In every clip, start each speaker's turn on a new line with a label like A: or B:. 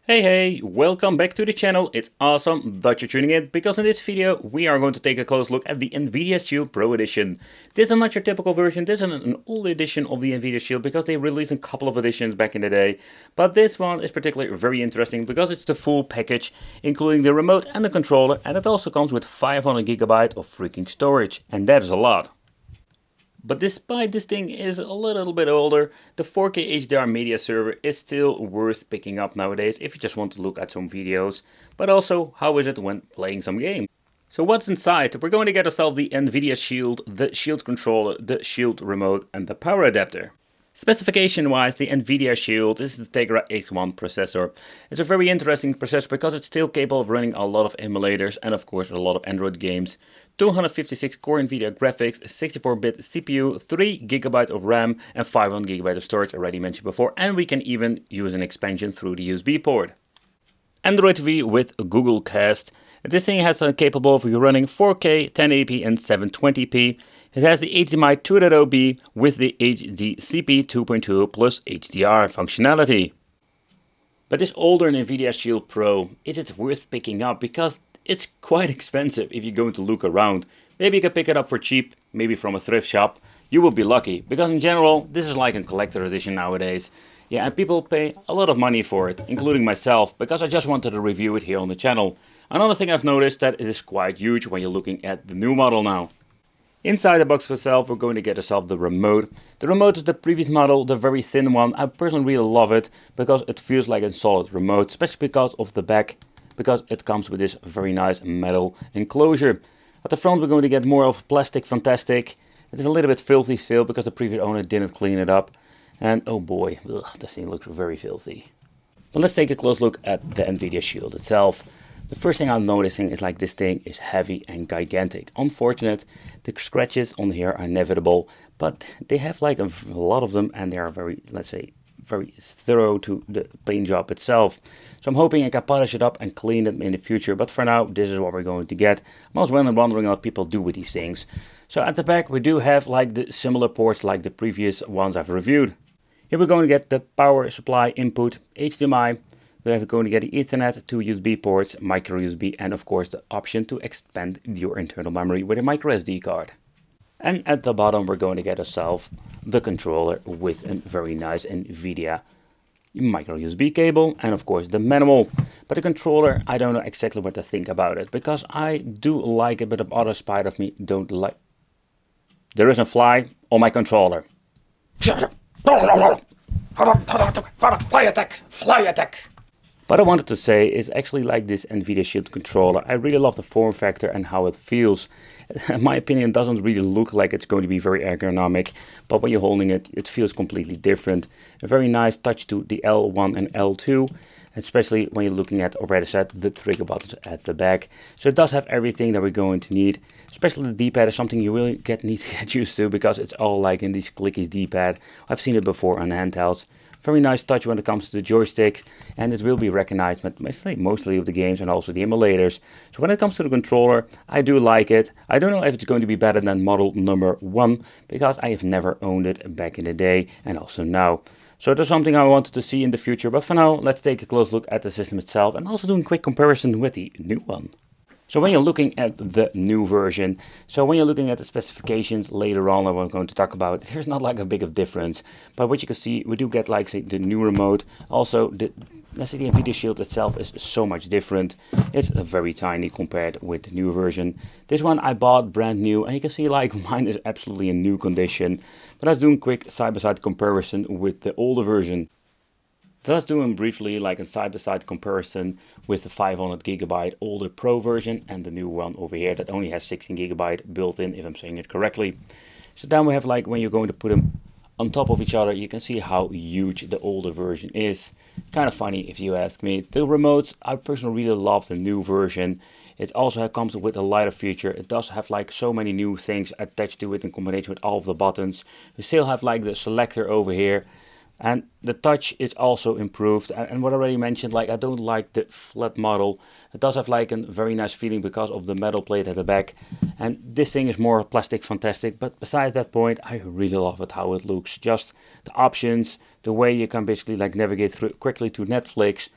A: Hey, welcome back to the channel. It's awesome that you're tuning in, because in this video we are going to take a close look at the Nvidia Shield Pro Edition. This is not your typical version, this is an old edition of the Nvidia Shield because they released a couple of editions back in the day. But this one is particularly very interesting because it's the full package, including the remote and the controller, and it also comes with 500GB of freaking storage, and that is a lot. But despite this thing is a little bit older, the 4K HDR media server is still worth picking up nowadays if you just want to look at some videos. But also, how is it when playing some game? So what's inside? We're going to get ourselves the Nvidia Shield, the Shield controller, the Shield remote and the power adapter. Specification wise, the Nvidia Shield is the Tegra X1 processor. It's a very interesting processor because it's still capable of running a lot of emulators and of course a lot of Android games. 256 core Nvidia graphics, 64-bit CPU, 3GB of RAM and 500GB of storage, already mentioned before, and we can even use an expansion through the USB port. Android TV with Google Cast. This thing has capable of running 4K, 1080p and 720p. It has the HDMI 2.0B with the HDCP 2.2 plus HDR functionality. But this older Nvidia Shield Pro, is it worth picking up? Because it's quite expensive if you're going to look around. Maybe you can pick it up for cheap, maybe from a thrift shop. You will be lucky, because in general, this is like a collector edition nowadays. Yeah, and people pay a lot of money for it, including myself, because I just wanted to review it here on the channel. Another thing I've noticed that it is quite huge when you're looking at the new model now. Inside the box itself, we're going to get ourselves the remote. The remote is the previous model, the very thin one. I personally really love it because it feels like a solid remote, especially because of the back, because it comes with this very nice metal enclosure. At the front we're going to get more of plastic fantastic. It is a little bit filthy still because the previous owner didn't clean it up. And oh boy, this thing looks very filthy. But let's take a close look at the Nvidia Shield itself. The first thing I'm noticing is like this thing is heavy and gigantic. Unfortunate, the scratches on here are inevitable, but they have like a lot of them and they are very, let's say, very thorough to the paint job itself. So I'm hoping I can polish it up and clean them in the future, but for now this is what we're going to get. I'm also wondering what people do with these things. So at the back we do have like the similar ports like the previous ones I've reviewed. Here we're going to get the power supply input, HDMI. We're going to get the Ethernet, 2 USB ports, micro USB, and of course the option to expand your internal memory with a micro SD card. And at the bottom we're going to get ourselves the controller with a very nice Nvidia micro USB cable and of course the manual. But the controller, I don't know exactly what to think about it, because I do like it, but the other side of me don't like. There is a fly on my controller. Fly attack! Fly attack! What I wanted to say is actually like this Nvidia Shield controller. I really love the form factor and how it feels. In my opinion, it doesn't really look like it's going to be very ergonomic, but when you're holding it, it feels completely different. A very nice touch to the L1 and L2, especially when you're looking at already set the trigger buttons at the back. So it does have everything that we're going to need. Especially the D-pad is something you really need to get used to, because it's all like in these clickies D-pad. I've seen it before on handhelds. Very nice touch when it comes to the joysticks, and it will be recognized with mostly of the games and also the emulators. So when it comes to the controller, I do like it. I don't know if it's going to be better than model number 1, because I have never owned it back in the day and also now. So that's something I wanted to see in the future, but for now let's take a close look at the system itself and also do a quick comparison with the new one. So when you're looking at the new version, so when you're looking at the specifications later on, I'm going to talk about, there's not like a big of difference. But what you can see, we do get like say the new remote. Also, let's say the Nvidia Shield itself is so much different. It's very tiny compared with the new version. This one I bought brand new, and you can see like mine is absolutely in new condition. But let's do a quick side-by-side comparison with the older version. Let's do them briefly like a side-by-side comparison with the 500GB older Pro version and the new one over here that only has 16GB built in, if I'm saying it correctly. So then we have like when you're going to put them on top of each other, you can see how huge the older version is. Kind of funny if you ask me. The remotes, I personally really love the new version. It also comes with a lighter feature. It does have like so many new things attached to it in combination with all of the buttons. You still have like the selector over here. And the touch is also improved. And what I already mentioned, like, I don't like the flat model. It does have like a very nice feeling because of the metal plate at the back. And this thing is more plastic fantastic. But besides that point, I really love it how it looks. Just the options, the way you can basically like navigate through quickly to Netflix.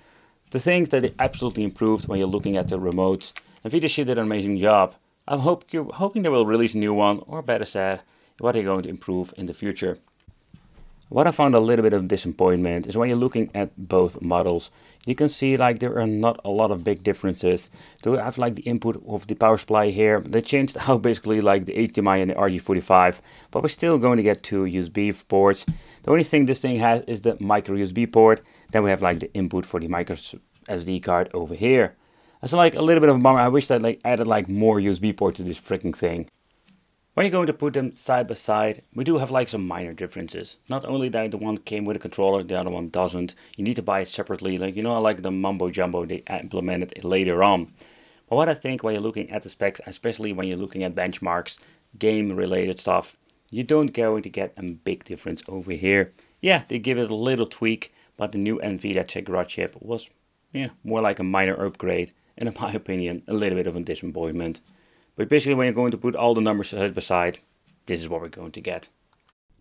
A: The things that it absolutely improved when you're looking at the remotes. Nvidia Shield did an amazing job. I'm hoping they will release a new one, or better said, what they're going to improve in the future. What I found a little bit of disappointment is when you're looking at both models, you can see like there are not a lot of big differences. They have like the input of the power supply here. They changed out basically like the HDMI and the RJ45, but we're still going to get two USB ports. The only thing this thing has is the micro USB port. Then we have like the input for the micro SD card over here. That's like a little bit of a bummer. I wish that like added like more USB ports to this freaking thing. When you're going to put them side by side, we do have like some minor differences. Not only that the one came with a controller, the other one doesn't. You need to buy it separately, like like the mumbo jumbo they implemented it later on. But what I think when you're looking at the specs, especially when you're looking at benchmarks, game related stuff, you don't going to get a big difference over here. Yeah, they give it a little tweak, but the new Nvidia Tegra chip was more like a minor upgrade, and in my opinion, a little bit of a disappointment. But basically when you're going to put all the numbers side by side, this is what we're going to get.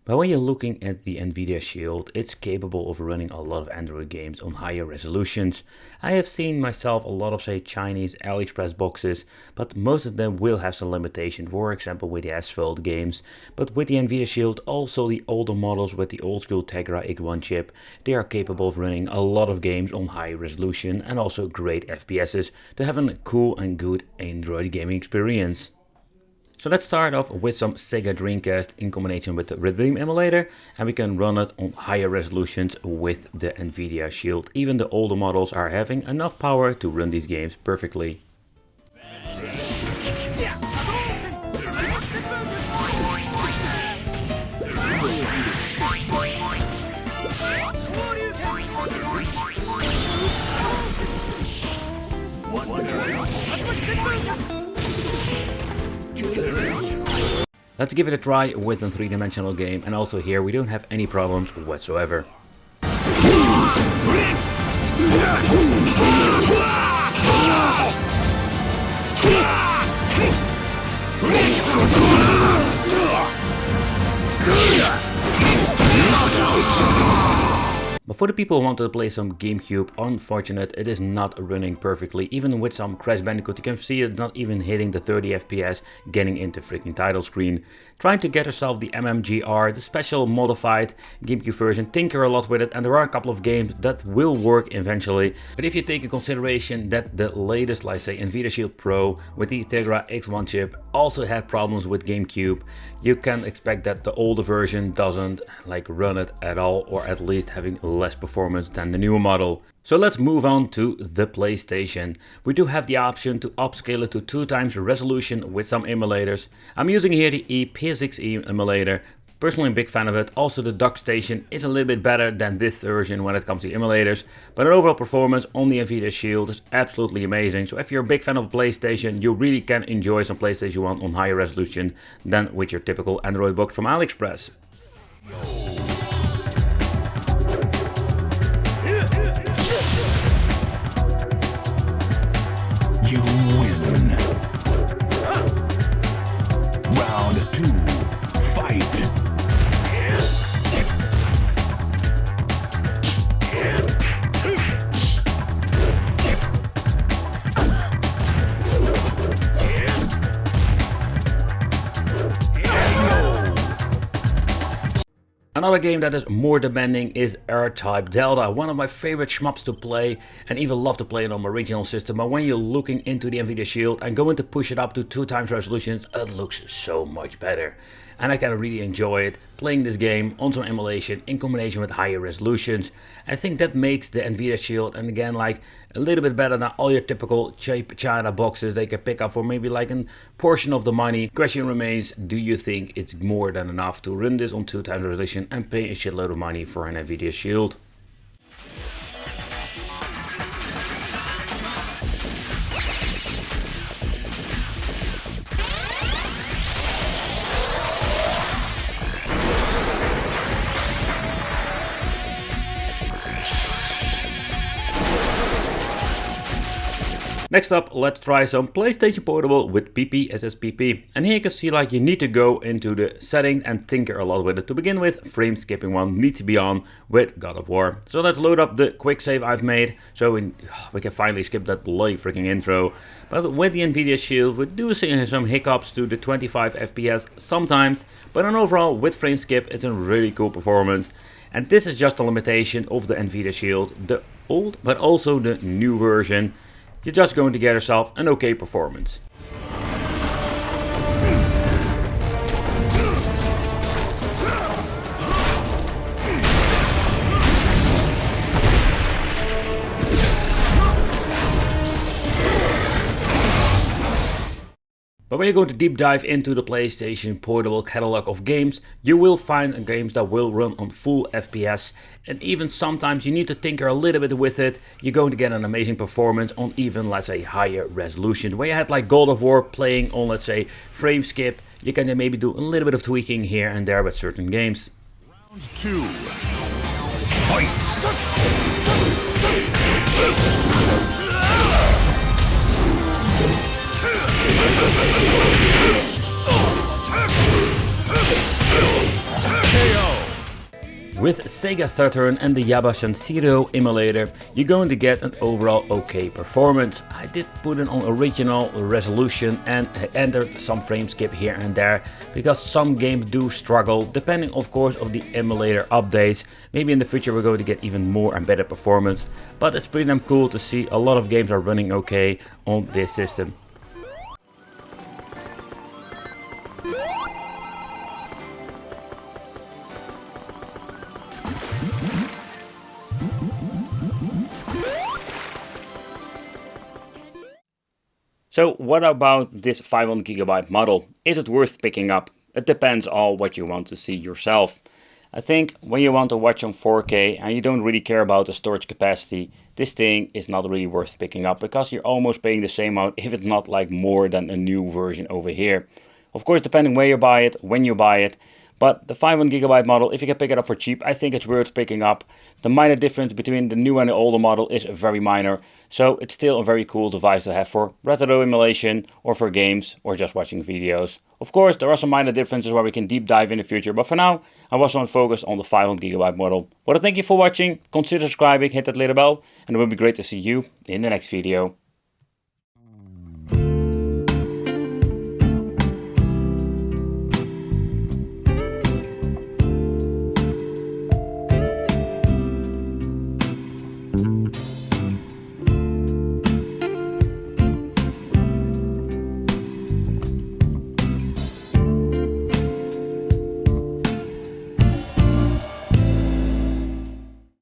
A: But when you're looking at the Nvidia Shield, it's capable of running a lot of Android games on higher resolutions. I have seen myself a lot of say Chinese AliExpress boxes, but most of them will have some limitation, for example with the Asphalt games. But with the Nvidia Shield, also the older models with the old school Tegra X1 chip, they are capable of running a lot of games on high resolution and also great FPSs to have a cool and good Android gaming experience. So let's start off with some Sega Dreamcast in combination with the Redeem emulator, and we can run it on higher resolutions with the Nvidia Shield. Even the older models are having enough power to run these games perfectly. Let's give it a try with a 3-dimensional game, and also here we don't have any problems whatsoever. But for the people who wanted to play some GameCube, unfortunate, it is not running perfectly. Even with some Crash Bandicoot, you can see it not even hitting the 30 FPS, getting into freaking title screen. Trying to get yourself the MMGR, the special modified GameCube version, tinker a lot with it, and there are a couple of games that will work eventually. But if you take in consideration that the latest, like say Nvidia Shield Pro with the Tegra X1 chip also had problems with GameCube, you can expect that the older version doesn't like run it at all, or at least having less performance than the newer model. So let's move on to the PlayStation. We do have the option to upscale it to 2 times resolution with some emulators. I'm using here the PSXE emulator. Personally, I'm a big fan of it. Also, the dock station is a little bit better than this version when it comes to emulators. But the overall performance on the Nvidia Shield is absolutely amazing. So if you're a big fan of PlayStation, you really can enjoy some PlayStation 1 on higher resolution than with your typical Android box from AliExpress.
B: You win. Round 2. Fight.
A: Another game that is more demanding is R-Type Delta, one of my favorite shmups to play, and even love to play it on my original system. But when you're looking into the Nvidia Shield and going to push it up to 2 times resolutions, it looks so much better. And I can really enjoy it, playing this game on some emulation in combination with higher resolutions. I think that makes the Nvidia Shield, and again, like a little bit better than all your typical cheap China boxes they can pick up for maybe like a portion of the money. Question remains, do you think it's more than enough to run this on 2 times resolution and pay a shitload of money for an Nvidia Shield? Next up, let's try some PlayStation Portable with PPSSPP. And here you can see like you need to go into the settings and tinker a lot with it. To begin with, frame skipping one needs to be on with God of War. So let's load up the quick save I've made so we can finally skip that bloody freaking intro. But with the Nvidia Shield, we do see some hiccups to the 25 FPS sometimes. But on overall, with frame skip, it's a really cool performance. And this is just a limitation of the Nvidia Shield, the old but also the new version. You're just going to get yourself an okay performance. But when you're going to deep dive into the PlayStation Portable catalog of games, you will find games that will run on full FPS, and even sometimes you need to tinker a little bit with it. You're going to get an amazing performance on even, let's say, higher resolution. Where you had like God of War playing on, let's say, frame skip, you can maybe do a little bit of tweaking here and there with certain games.
B: Round 2. Fight!
A: With Sega Saturn and the Yaba emulator, you're going to get an overall okay performance. I did put it on original resolution and entered some frame skip here and there, because some games do struggle, depending of course of the emulator updates. Maybe in the future we're going to get even more and better performance, but it's pretty damn cool to see a lot of games are running okay on this system. So what about this 500GB model? Is it worth picking up? It depends on what you want to see yourself. I think when you want to watch on 4K and you don't really care about the storage capacity, this thing is not really worth picking up, because you're almost paying the same amount, if it's not like more than a new version over here. Of course, depending where you buy it, when you buy it. But the 500GB model, if you can pick it up for cheap, I think it's worth picking up. The minor difference between the new and the older model is very minor. So it's still a very cool device to have for retro emulation, or for games, or just watching videos. Of course, there are some minor differences where we can deep dive in the future. But for now, I was on focus on the 500GB model. Well, thank you for watching. Consider subscribing, hit that little bell. And it would be great to see you in the next video.